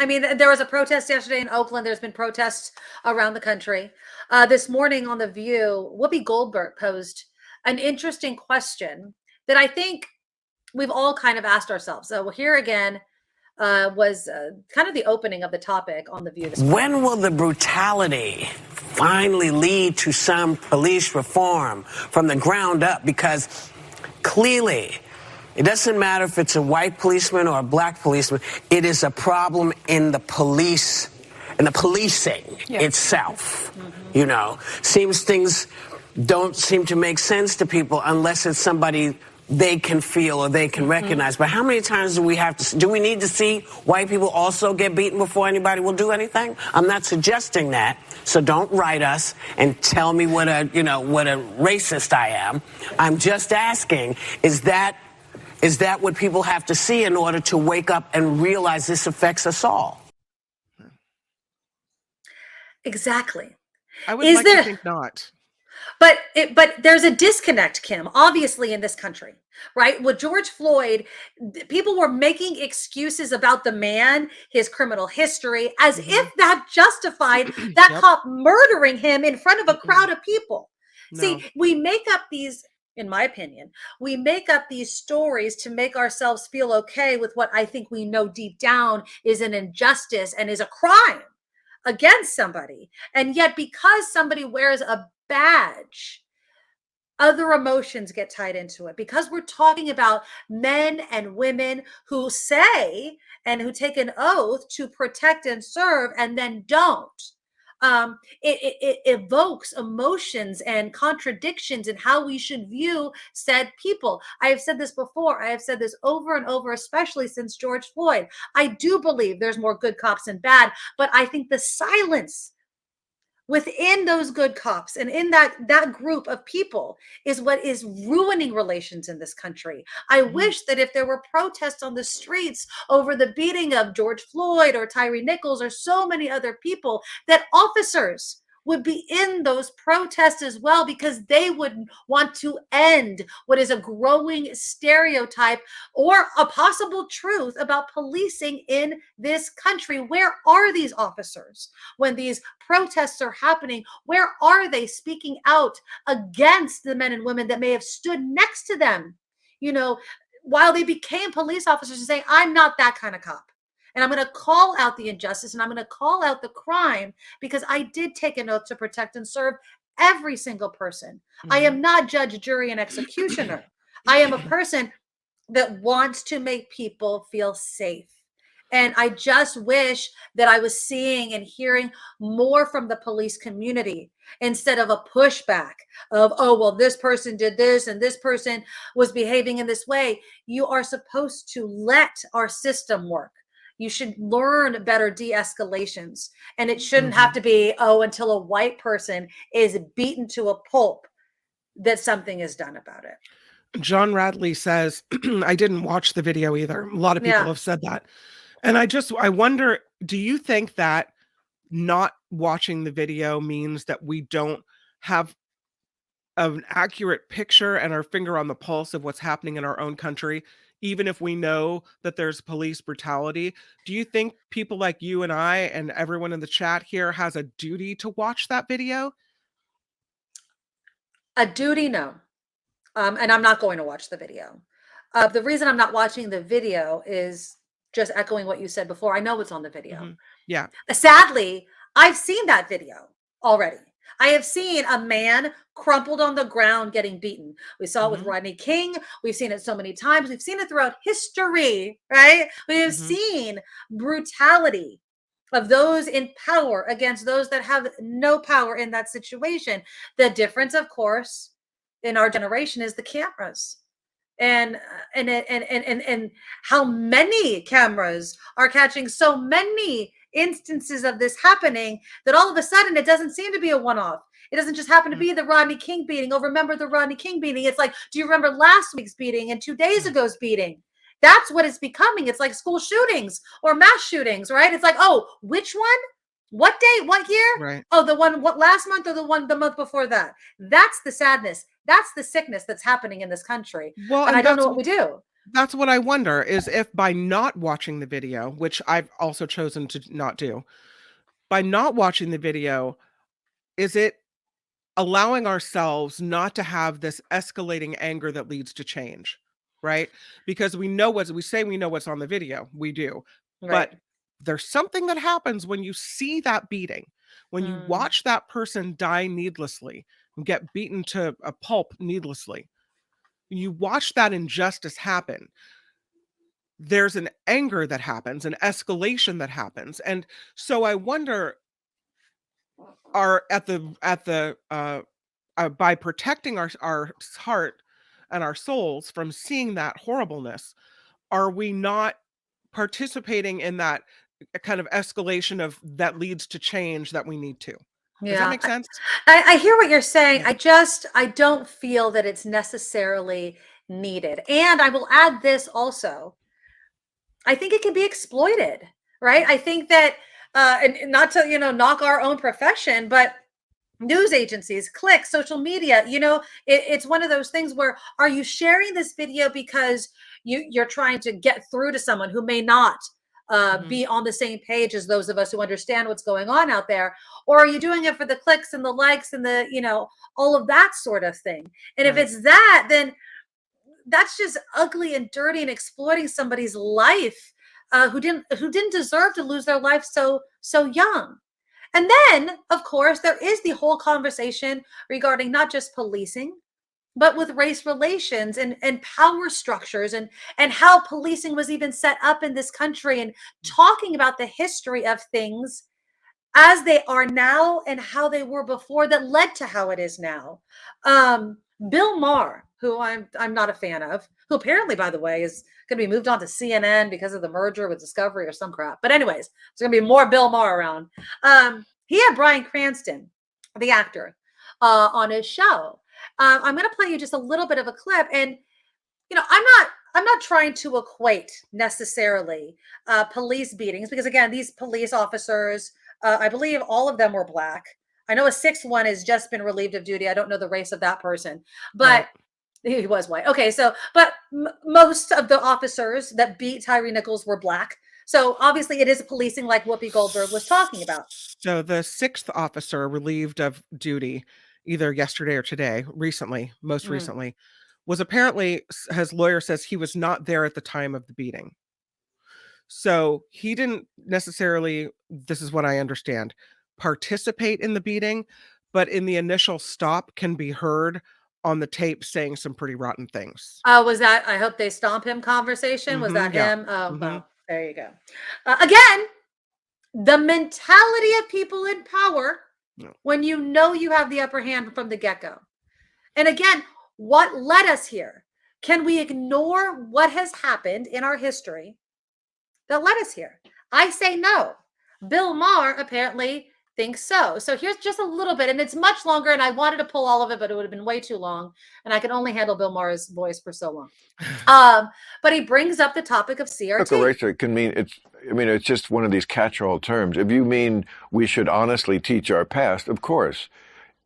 I mean, there was a protest yesterday in Oakland. There's been protests around the country. This morning on The View, Whoopi Goldberg posed an interesting question that I think we've all kind of asked ourselves. So here again was kind of the opening of the topic on The View this morning. When will the brutality finally lead to some police reform from the ground up? Because clearly, it doesn't matter if it's a white policeman or a black policeman. It is a problem in the police, in the policing itself. Mm-hmm. You know, seems things don't seem to make sense to people unless it's somebody they can feel or they can recognize. But how many times do we need to see white people also get beaten before anybody will do anything? I'm not suggesting that. So don't write us and tell me what a racist I am. I'm just asking, is that what people have to see in order to wake up and realize this affects us all? Exactly. I would like to think not. But there's a disconnect, Kim, obviously in this country, right? With George Floyd, people were making excuses about the man, his criminal history, as if that justified that cop murdering him in front of a crowd of people. No. See, we make up these, in my opinion, we make up these stories to make ourselves feel okay with what I think we know deep down is an injustice and is a crime against somebody. And yet because somebody wears a badge, other emotions get tied into it, because we're talking about men and women who say and who take an oath to protect and serve and then don't. It evokes emotions and contradictions in how we should view said people. I have said this before. I have said this over and over, especially since George Floyd. I do believe there's more good cops than bad, but I think the silence within those good cops and in that group of people is what is ruining relations in this country. I wish that if there were protests on the streets over the beating of George Floyd or Tyre Nichols or so many other people, that officers would be in those protests as well, because they would want to end what is a growing stereotype or a possible truth about policing in this country. Where are these officers when these protests are happening? Where are they speaking out against the men and women that may have stood next to them, you know, while they became police officers, and saying, I'm not that kind of cop. And I'm going to call out the injustice and I'm going to call out the crime, because I did take an oath to protect and serve every single person. I am not judge, jury, and executioner. I am a person that wants to make people feel safe. And I just wish that I was seeing and hearing more from the police community instead of a pushback of, oh, well, this person did this and this person was behaving in this way. You are supposed to let our system work. You should learn better de-escalations. And it shouldn't have to be, oh, until a white person is beaten to a pulp that something is done about it. John Radley says, I didn't watch the video either. A lot of people have said that. And I wonder, do you think that not watching the video means that we don't have an accurate picture and our finger on the pulse of what's happening in our own country, even if we know that there's police brutality? Do you think people like you and I and everyone in the chat here has a duty to watch that video? A duty, no. And I'm not going to watch the video. The reason I'm not watching the video is just echoing what you said before. I know it's on the video. Yeah. Sadly, I've seen that video already. I have seen a man crumpled on the ground getting beaten. We saw it with Rodney King. We've seen it so many times. We've seen it throughout history, right? We have seen brutality of those in power against those that have no power in that situation. The difference, of course, in our generation is the cameras. And how many cameras are catching so many instances of this happening that all of a sudden it doesn't seem to be a one-off. It doesn't just happen to be the Rodney King beating. Oh, remember the Rodney King beating? It's like, do you remember last week's beating and 2 days ago's beating? That's what it's becoming. It's like school shootings or mass shootings, right? It's like, oh, which one? What date? What year? Right. Oh, the one what last month or the month before that? That's the sadness. That's the sickness that's happening in this country. Well, and I don't know what we do. That's what I wonder, is if by not watching the video, which I've also chosen to not do, by not watching the video, is it allowing ourselves not to have this escalating anger that leads to change, right? Because we know we say we know what's on the video. We do. Right. But there's something that happens when you see that beating, when you watch that person die needlessly and get beaten to a pulp needlessly. When you watch that injustice happen, there's an anger that happens, an escalation that happens. And so I wonder, by protecting our heart and our souls from seeing that horribleness, are we not participating in that kind of escalation of that leads to change that we need to? Does that Yeah. make sense? I hear what you're saying. Yeah. I don't feel that it's necessarily needed. And I will add this also. I think it can be exploited, right? I think that, and not to, knock our own profession, but news agencies, clicks, social media, it's one of those things where, are you sharing this video because you're trying to get through to someone who may not be on the same page as those of us who understand what's going on out there? Or are you doing it for the clicks and the likes and the, all of that sort of thing? And if Right. it's that, then that's just ugly and dirty and exploiting somebody's life, who didn't deserve to lose their life so young. And then, of course, there is the whole conversation regarding not just policing, but with race relations and power structures, and how policing was even set up in this country, and talking about the history of things as they are now and how they were before that led to how it is now. Bill Maher, who I'm not a fan of, who apparently, by the way, is going to be moved on to CNN because of the merger with Discovery or some crap. But anyways, there's going to be more Bill Maher around. He had Bryan Cranston, the actor, on his show. I'm going to play you just a little bit of a clip, and I'm not trying to equate necessarily police beatings, because again, these police officers, I believe all of them were Black. I know a sixth one has just been relieved of duty. I don't know the race of that person, but he was white. Okay, so but most of the officers that beat Tyre Nichols were Black. So obviously, it is policing, like Whoopi Goldberg was talking about. So the sixth officer relieved of duty either yesterday or today, most recently, was apparently, his lawyer says, he was not there at the time of the beating. So he didn't necessarily, this is what I understand, participate in the beating, but in the initial stop can be heard on the tape saying some pretty rotten things. Was that "I hope they stomp him" conversation? Was that Yeah. him? Oh, well, there you go. Again, the mentality of people in power, when you know you have the upper hand from the get-go. And again, what led us here? Can we ignore what has happened in our history that led us here? I say no. Bill Maher apparently thinks so. So here's just a little bit, and it's much longer, and I wanted to pull all of it, but it would have been way too long, and I can only handle Bill Maher's voice for so long. But he brings up the topic of CRT. Critical race theory can mean it's just one of these catch-all terms. If you mean we should honestly teach our past, of course.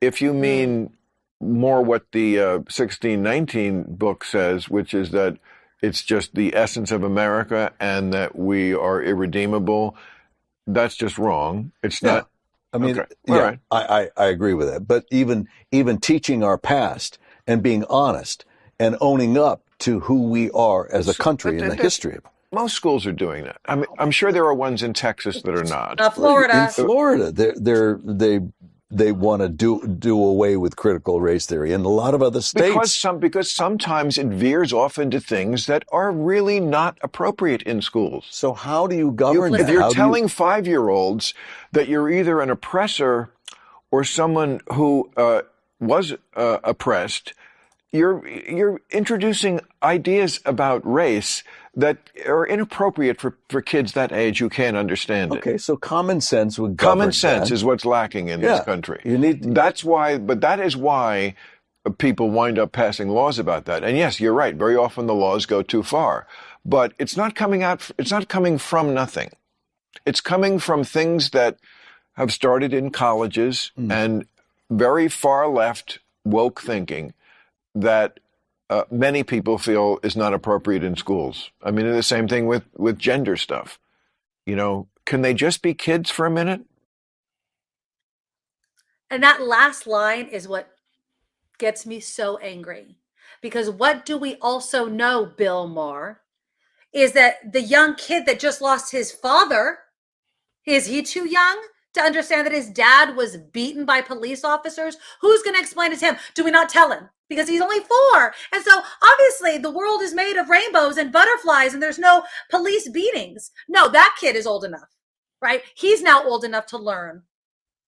If you mean more what the 1619 book says, which is that it's just the essence of America and that we are irredeemable, that's just wrong. It's not. I mean, okay. yeah, right. I agree with that. But even teaching our past and being honest and owning up to who we are as a country and the history of it. Most schools are doing that. I mean, I'm sure there are ones in Texas that are not. Florida. In Florida, they want to do away with critical race theory in a lot of other states. Because sometimes it veers off into things that are really not appropriate in schools. So how do you govern that? If you're telling 5-year-olds that you're either an oppressor or someone who was oppressed, you're introducing ideas about race that are inappropriate for kids that age who can't understand it. Okay, so common sense would govern Common sense that. is what's lacking in this country. That is why people wind up passing laws about that. And yes, you're right. Very often the laws go too far, but it's not coming from nothing. It's coming from things that have started in colleges and very far left woke thinking that many people feel is not appropriate in schools. I mean, the same thing with gender stuff. Can they just be kids for a minute? And that last line is what gets me so angry. Because what do we also know, Bill Maher, is that the young kid that just lost his father, is he too young to understand that his dad was beaten by police officers? Who's going to explain it to him? Do we not tell him? Because he's only 4. And so obviously the world is made of rainbows and butterflies and there's no police beatings. No, that kid is old enough, right? He's now old enough to learn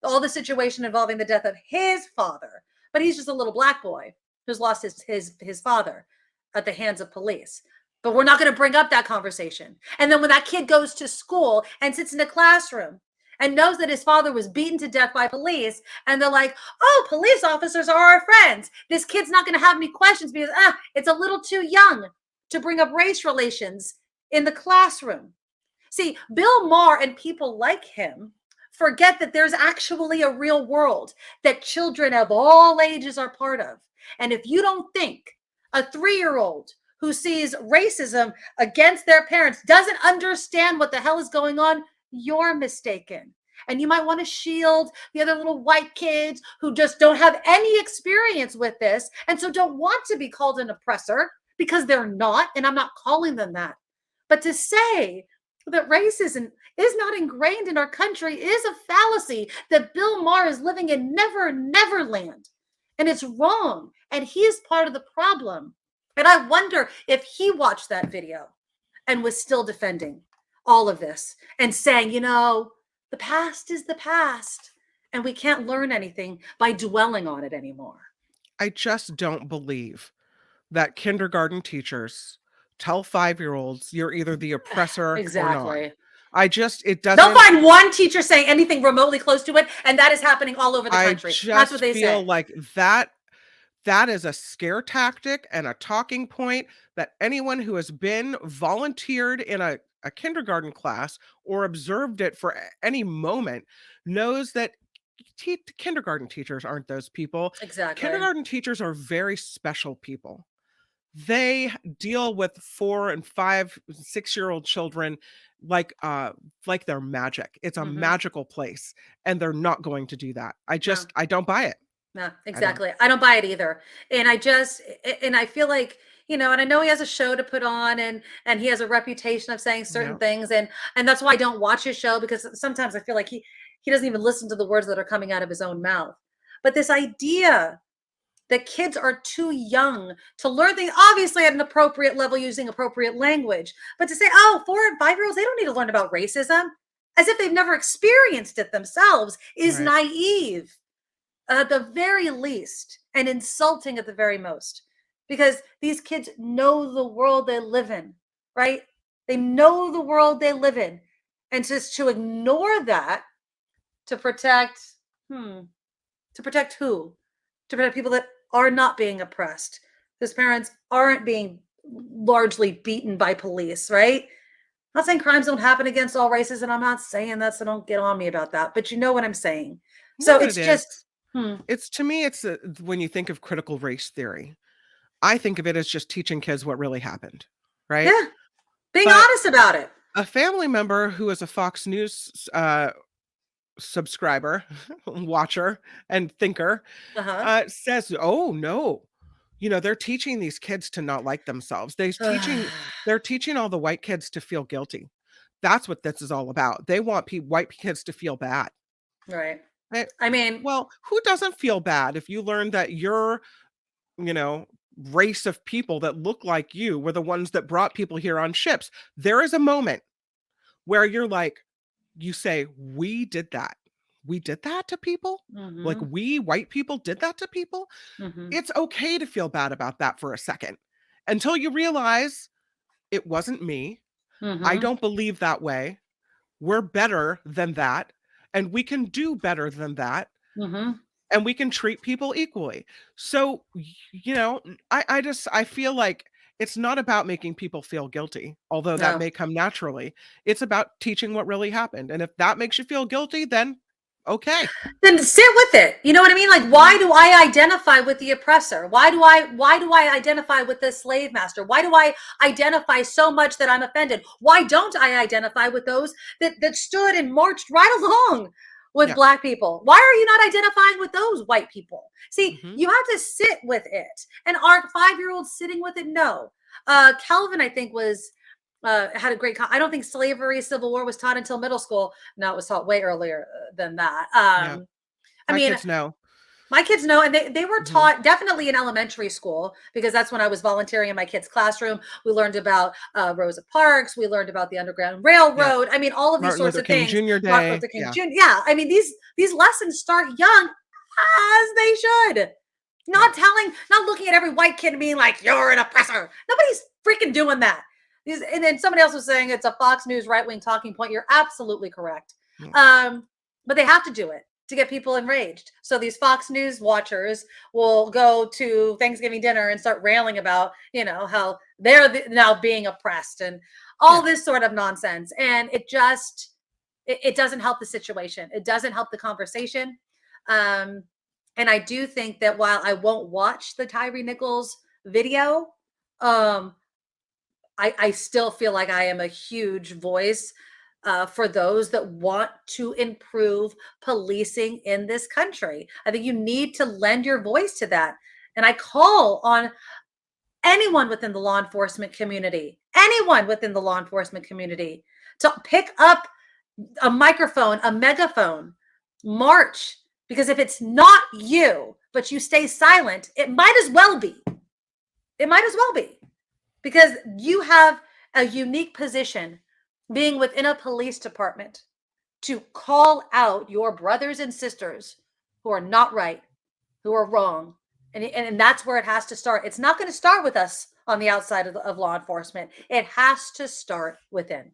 all the situation involving the death of his father. But he's just a little black boy who's lost his father at the hands of police. But we're not going to bring up that conversation. And then when that kid goes to school and sits in a classroom and knows that his father was beaten to death by police, and they're like, oh, police officers are our friends. This kid's not going to have any questions because it's a little too young to bring up race relations in the classroom. See, Bill Maher and people like him forget that there's actually a real world that children of all ages are part of. And if you don't think a 3-year-old who sees racism against their parents doesn't understand what the hell is going on, you're mistaken. And you might want to shield the other little white kids who just don't have any experience with this and so don't want to be called an oppressor, because they're not, and I'm not calling them that. But to say that racism is not ingrained in our country is a fallacy, that Bill Maher is living in never land. And it's wrong. And he is part of the problem. And I wonder if he watched that video and was still defending all of this and saying, the past is the past and we can't learn anything by dwelling on it anymore. I just don't believe that kindergarten teachers tell 5-year-olds you're either the oppressor Exactly. or not. It doesn't. They'll find one teacher saying anything remotely close to it, and that is happening all over the country. That's what they say. I feel like that is a scare tactic and a talking point that anyone who has been volunteered in a kindergarten class or observed it for any moment knows that kindergarten teachers aren't those people. Exactly. Kindergarten teachers are very special people. They deal with 4 and 5, 6-year-old children like they're magic. It's a magical place, and they're not going to do that. I don't buy it. No, exactly. I don't buy it either. And I feel like, and I know he has a show to put on and he has a reputation of saying certain things. And that's why I don't watch his show, because sometimes I feel like he doesn't even listen to the words that are coming out of his own mouth. But this idea that kids are too young to learn things, obviously at an appropriate level using appropriate language, but to say, 4 and 5-year-olds, they don't need to learn about racism as if they've never experienced it themselves is naive at the very least and insulting at the very most, because these kids know the world they live in, right? They know the world they live in. And just to ignore that to protect who? To protect people that are not being oppressed, whose parents aren't being largely beaten by police, right? I'm not saying crimes don't happen against all races, and I'm not saying that, so don't get on me about that. But you know what I'm saying. So it's just... It's, to me, it's when you think of critical race theory, I think of it as just teaching kids what really happened, right? Yeah, being honest about it. A family member who is a Fox News subscriber, watcher, and thinker says, "Oh no, they're teaching these kids to not like themselves. They're teaching all the white kids to feel guilty. That's what this is all about. They want white kids to feel bad, right?" I mean, well, who doesn't feel bad if you learn that your, race of people that look like you were the ones that brought people here on ships? There is a moment where you say, we did that. We did that to people? Like, we white people did that to people? It's okay to feel bad about that for a second until you realize it wasn't me. I don't believe that way. We're better than that. And we can do better than that. And we can treat people equally. So, I feel like it's not about making people feel guilty, although that may come naturally. It's about teaching what really happened. And if that makes you feel guilty, then Okay. Then sit with it. You know what I mean? Like, why do I identify with the oppressor? Why do I identify with the slave master? Why do I identify so much that I'm offended? Why don't I identify with those that stood and marched right along with Yeah. Black people? Why are you not identifying with those white people? See, Mhm. you have to sit with it. And are 5-year-olds sitting with it? No. Calvin, I think, was had a great I don't think slavery, Civil War was taught until middle school. No, it was taught way earlier than that. Yeah. I My mean, kids know. my kids know, and they were Mhm. taught definitely in elementary school, because that's when I was volunteering in my kids' classroom. We learned about Rosa Parks. We learned about the Underground Yeah. Railroad. I mean, all of these Martin sorts Luther of King things. Jr. Martin Day. Luther King Yeah. Jr. Yeah, I mean, these lessons start young, as they should. Yeah. Not looking at every white kid and being like, "You're an oppressor." Nobody's freaking doing that. And then somebody else was saying it's a Fox News right-wing talking point. You're absolutely correct. Yeah. But they have to do it to get people enraged. So these Fox News watchers will go to Thanksgiving dinner and start railing about, how they're now being oppressed and all Yeah. this sort of nonsense. And it doesn't help the situation. It doesn't help the conversation. And I do think that while I won't watch the Tyre Nichols video, um, I still feel like I am a huge voice for those that want to improve policing in this country. I think you need to lend your voice to that. And I call on anyone within the law enforcement community, to pick up a microphone, a megaphone, march. Because if it's not you, but you stay silent, it might as well be. It might as well be. Because you have a unique position being within a police department to call out your brothers and sisters who are not right, who are wrong. And that's where it has to start. It's not going to start with us on the outside of law enforcement. It has to start within.